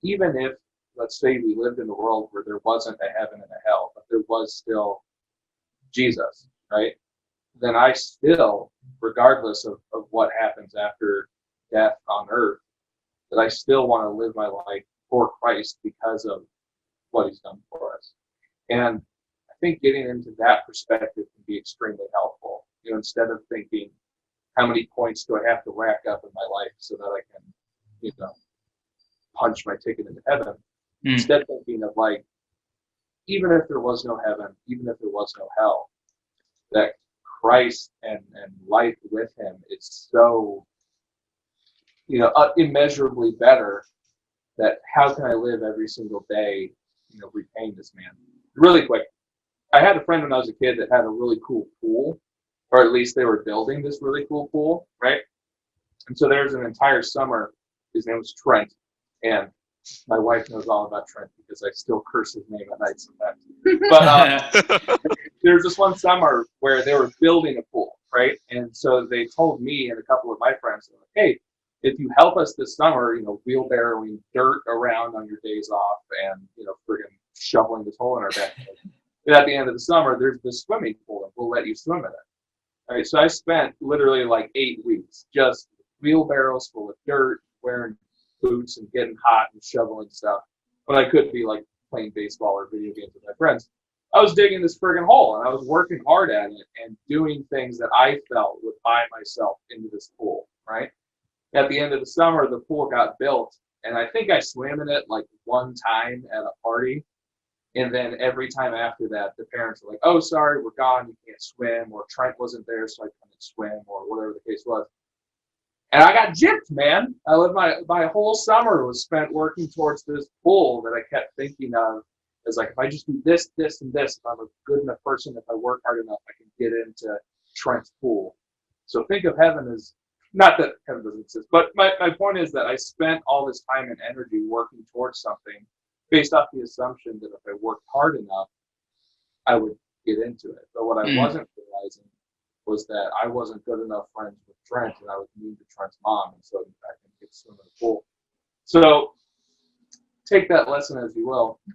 even if, let's say, we lived in a world where there wasn't a heaven and a hell, but there was still Jesus, right? Then I still, regardless of what happens after death on earth, that I still want to live my life for Christ because of what he's done for us. And I think getting into that perspective can be extremely helpful. Instead of thinking, how many points do I have to rack up in my life so that I can, you know, punch my ticket into heaven? Instead thinking of like, even if there was no heaven, even if there was no hell, that Christ and life with him is so, immeasurably better, that how can I live every single day, repaying this man? Really quick, I had a friend when I was a kid that had a really cool pool, or at least they were building this really cool pool, right? And so there's an entire summer, his name was Trent, and my wife knows all about Trent because I still curse his name at night sometimes. But there's this one summer where they were building a pool, right? And so they told me and a couple of my friends, like, hey, if you help us this summer, wheelbarrowing dirt around on your days off and, friggin' shoveling this hole in our backyard. And at the end of the summer, there's this swimming pool and we'll let you swim in it. All right, so I spent literally like 8 weeks just wheelbarrows full of dirt, wearing boots and getting hot and shoveling stuff. But I could be like playing baseball or video games with my friends. I was digging this friggin' hole and I was working hard at it and doing things that I felt would buy myself into this pool, right? At the end of the summer, the pool got built and I think I swam in it like one time at a party. And then every time after that, the parents were like, oh, sorry, we're gone, you can't swim, or Trent wasn't there, so I couldn't swim, or whatever the case was. And I got gypped, man. I lived my whole summer was spent working towards this goal that I kept thinking of as like, if I just do this, this, and this, if I'm a good enough person, if I work hard enough, I can get into Trent's pool. So think of heaven as, not that heaven doesn't exist, but my point is that I spent all this time and energy working towards something based off the assumption that if I worked hard enough, I would get into it. But what I wasn't realizing was that I wasn't good enough friends with Trent, and I was mean to Trent's mom, and so I didn't get to swim in the pool. So take that lesson as you will.